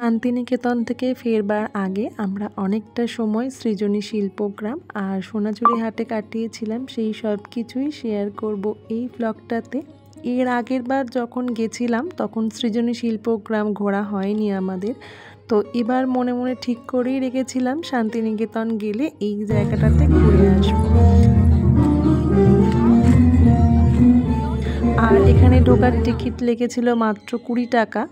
শান্তিনিকেতন থেকে ফেরবার আগে আমরা অনেকটা সময় সৃজনী শিল্পগ্রাম আর সোনাঝুরি হাটে কাটিয়েছিলাম। সেই সব কিছুই শেয়ার করব এই ব্লগটাতে। এর আগের বার যখন গেছিলাম তখন সৃজনী শিল্পগ্রাম ঘোরা হয়নি আমাদের, তো এবার মনে মনে ঠিক করেই রেখেছিলাম শান্তিনিকেতন গেলে এই জায়গাটাতে ঘুরে আসবো। আর এখানে ঢোকার টিকিট লেগেছিল মাত্র 20 টাকা।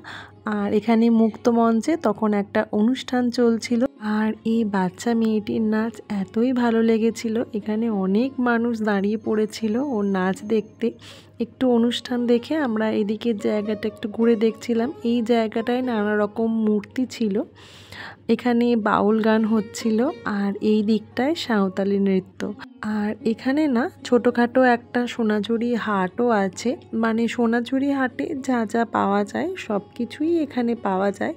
আর এখানে মুক্ত মঞ্চে তখন একটা অনুষ্ঠান চলছিল, আর এই বাচ্চা মেয়েটির নাচ এতই ভালো লেগেছিল। এখানে অনেক মানুষ দাঁড়িয়ে পড়েছিল ওর নাচ দেখতে। একটু অনুষ্ঠান দেখে আমরা এদিকের জায়গাটা একটু ঘুরে দেখছিলাম। এই জায়গাটায় নানা রকম মূর্তি ছিল, এখানে বাউল গান হচ্ছিল, আর এই দিকটায় সাঁওতালি নৃত্য। আর এখানে না ছোটোখাটো একটা সোনাঝুরি হাটও আছে, মানে সোনাঝুরি হাটে যা যা পাওয়া যায় সব কিছুই এখানে পাওয়া যায়।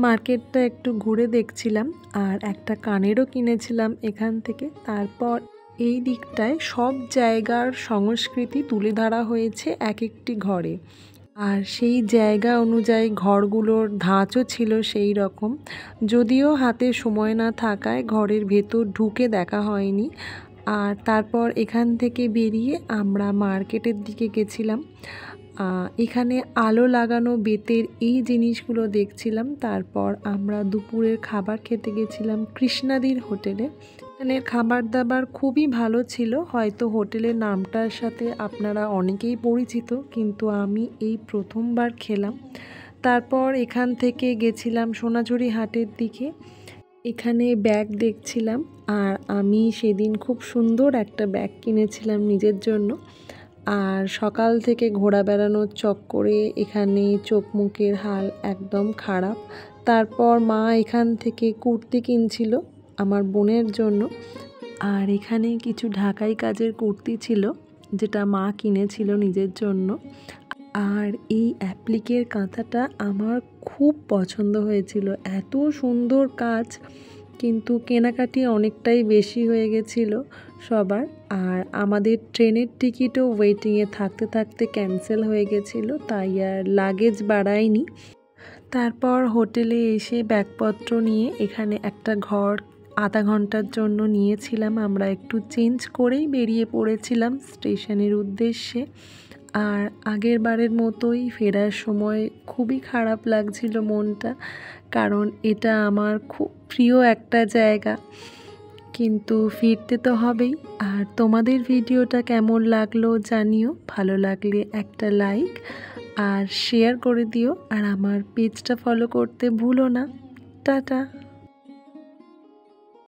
মার্কেটটা একটু ঘুরে দেখছিলাম আর একটা কানেরও কিনেছিলাম এখান থেকে। তারপর এই দিকটায় সব জায়গার সংস্কৃতি তুলে ধরা হয়েছে এক একটি ঘরে, আর সেই জায়গা অনুযায়ী ঘরগুলোর ধাঁচও ছিল সেই রকম। যদিও হাতে সময় না থাকায় ঘরের ভেতর ঢুকে দেখা হয়নি। আর তারপর এখান থেকে বেরিয়ে আমরা মার্কেটের দিকে গেছিলাম। এখানে আলো লাগানো বেতের এই জিনিসগুলো দেখছিলাম। তারপর আমরা দুপুরের খাবার খেতে গেছিলাম কৃষ্ণাদির হোটেলে। এখানের খাবার দাবার খুবই ভালো ছিল। হয়তো হোটেলের নামটার সাথে আপনারা অনেকেই পরিচিত, কিন্তু আমি এই প্রথমবার খেলাম। তারপর এখান থেকে গেছিলাম সোনাঝুরি হাটের দিকে। এখানে ব্যাগ দেখছিলাম, আর আমি সেদিন খুব সুন্দর একটা ব্যাগ কিনেছিলাম নিজের জন্য। আর সকাল থেকে ঘোরা বেড়ানোর চক্করে এখানে চোখ মুখের হাল একদম খারাপ। তারপর মা এখান থেকে কুর্তি কিনছিল আমার বোনের জন্য। আর এখানে কিছু ঢাকাই কাজের কুর্তি ছিল যেটা মা কিনেছিল নিজের জন্য। আর এই অ্যাপ্লিকের কাঁথাটা আমার খুব পছন্দ হয়েছিল, এত সুন্দর কাজ, কিন্তু কেনাকাটি অনেকটাই বেশি হয়ে গেছিল সবার। আর আমাদের ট্রেনের টিকিটও ওয়েটিংয়ে থাকতে থাকতে ক্যান্সেল হয়ে গেছিলো, তাই আর লাগেজ বাড়াইনি। তারপর হোটেলে এসে ব্যাগপত্র নিয়ে এখানে একটা ঘর আধা ঘন্টার জন্য নিয়েছিলাম। আমরা একটু চেঞ্জ করেই বেরিয়ে পড়েছিলাম স্টেশনের উদ্দেশ্যে। আর আগের বারের মতোই ফেরার সময় খুবই খারাপ লাগছিল মনটা, কারণ এটা আমার খুব প্রিয় একটা জায়গা, কিন্তু ফিরতে তো হবেই। আর তোমাদের ভিডিওটা কেমন লাগলো জানিও, ভালো লাগলে একটা লাইক আর শেয়ার করে দিও, আর আমার পেজটা ফলো করতে ভুলো না। টাটা।